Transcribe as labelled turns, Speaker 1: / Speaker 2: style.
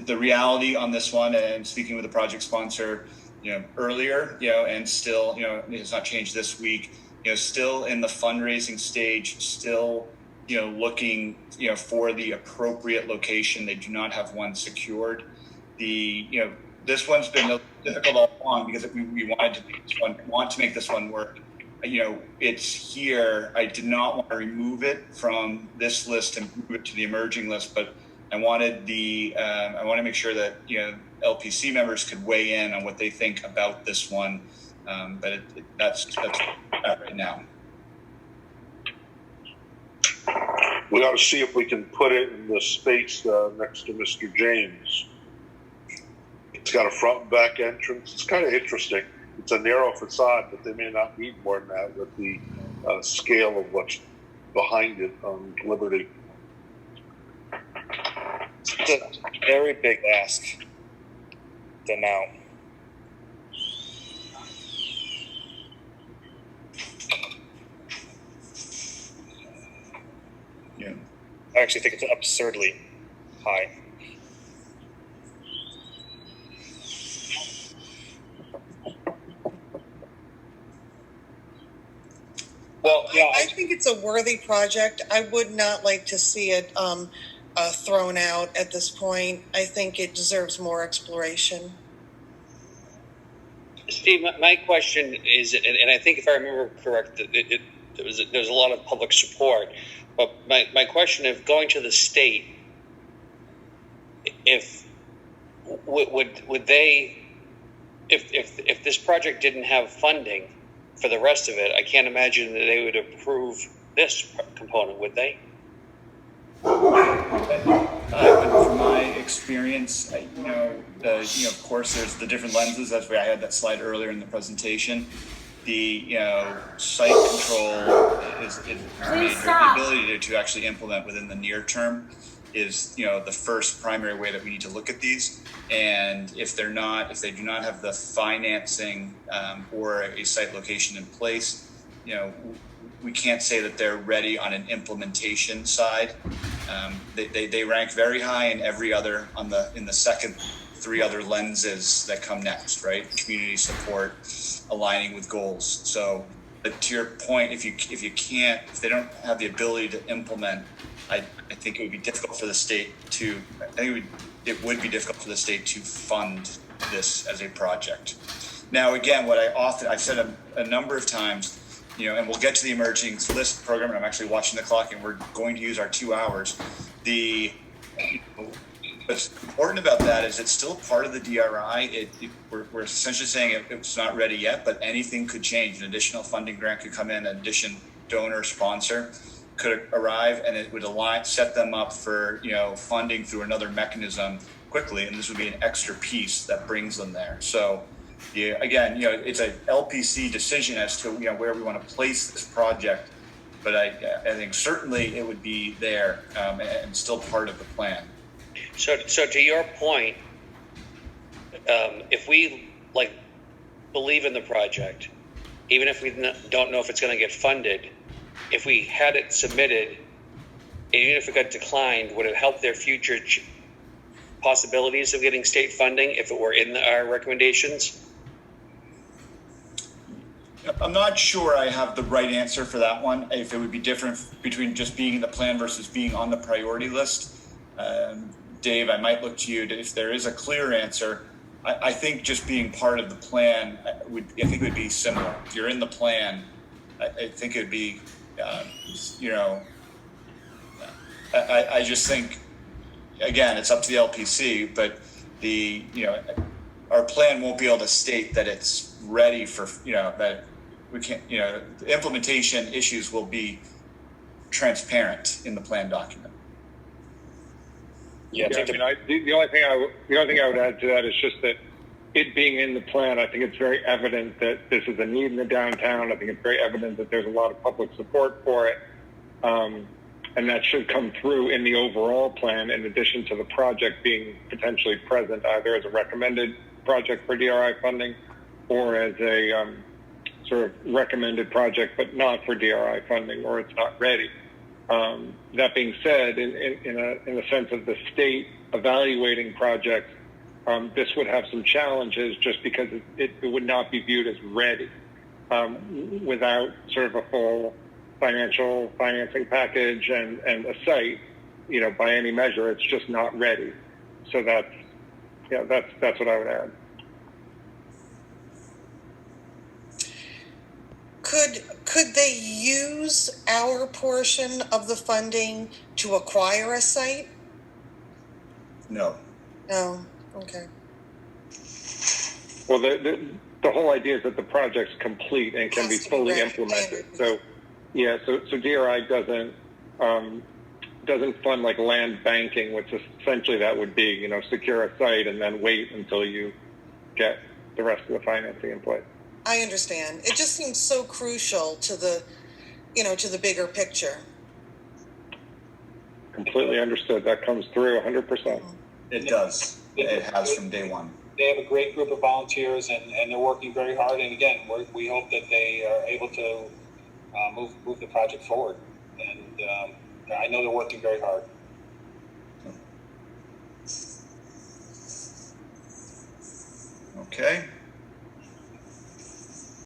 Speaker 1: the reality on this one, and speaking with the project sponsor, earlier, and still, it's not changed this week, still in the fundraising stage, still, looking, for the appropriate location. They do not have one secured. This one's been difficult all along because we want to make this one work. It's here. I did not want to remove it from this list and move it to the emerging list, but I wanted I want to make sure that LPC members could weigh in on what they think about this one. But that's right now.
Speaker 2: We ought to see if we can put it in the space next to Mr. James. It's got a front and back entrance. It's kind of interesting. It's a narrow facade, but they may not need more than that with the scale of what's behind it on Liberty.
Speaker 3: It's a very big ask to mount.
Speaker 1: Yeah.
Speaker 3: I actually think it's absurdly high.
Speaker 4: Well, yeah, I think it's a worthy project. I would not like to see it thrown out at this point. I think it deserves more exploration.
Speaker 5: Steve, my question is, and I think if I remember correct, there's a lot of public support. But my question of going to the state, would they, if this project didn't have funding for the rest of it, I can't imagine that they would approve this component, would they?
Speaker 1: From my experience, of course, there's the different lenses. That's why I had that slide earlier in the presentation. The site control is the ability to actually implement within the near term is the first primary way that we need to look at these. And if they do not have the financing or a site location in place, we can't say that they're ready on an implementation side. They rank very high in every other in the second three other lenses that come next, right? Community support, aligning with goals. So, but to your point, if they don't have the ability to implement, I think it would be difficult for the state to. It would be difficult for the state to fund this as a project. Now, again, I've said a number of times, and we'll get to the emerging list program, and I'm actually watching the clock, and we're going to use our 2 hours. What's important about that is it's still part of the DRI. We're essentially saying it's not ready yet, but anything could change. An additional funding grant could come in, an addition donor sponsor could arrive, and it would set them up for funding through another mechanism quickly, and this would be an extra piece that brings them there. So again, it's a LPC decision as to where we want to place this project, but I think certainly it would be there and still part of the plan.
Speaker 5: So to your point, if we believe in the project, even if we don't know if it's going to get funded, if we had it submitted, even if it got declined, would it help their future possibilities of getting state funding if it were in our recommendations?
Speaker 1: I'm not sure I have the right answer for that one. If it would be different between just being in the plan versus being on the priority list. Dave, I might look to you if there is a clear answer. I think just being part of the plan I think it would be similar. If you're in the plan, I think it would be, I just think, again, it's up to the LPC, but our plan won't be able to state that it's ready for, that we can't, the implementation issues will be transparent in the plan document.
Speaker 6: Yeah, the only thing I would add to that is just that it being in the plan, I think it's very evident that this is a need in the downtown. I think it's very evident that there's a lot of public support for it. And that should come through in the overall plan, in addition to the project being potentially present either as a recommended project for DRI funding or as a sort of recommended project, but not for DRI funding, or it's not ready. That being said, in the sense of the state evaluating projects, this would have some challenges just because it would not be viewed as ready without sort of a full financing package and a site. By any measure, it's just not ready. So that's what I would add.
Speaker 4: Could they use our portion of the funding to acquire a site?
Speaker 1: No.
Speaker 4: No. Okay.
Speaker 6: Well, the whole idea is that the project's complete and can be fully implemented. So, yeah, so DRI doesn't fund like land banking, which essentially that would be, secure a site and then wait until you get the rest of the financing in place.
Speaker 4: I understand. It just seems so crucial to the bigger picture.
Speaker 6: Completely understood. That comes through 100%.
Speaker 1: It does. It has from day one.
Speaker 7: They have a great group of volunteers, and they're working very hard. And again, we hope that they are able to move the project forward. And I know they're working very hard.
Speaker 1: Okay.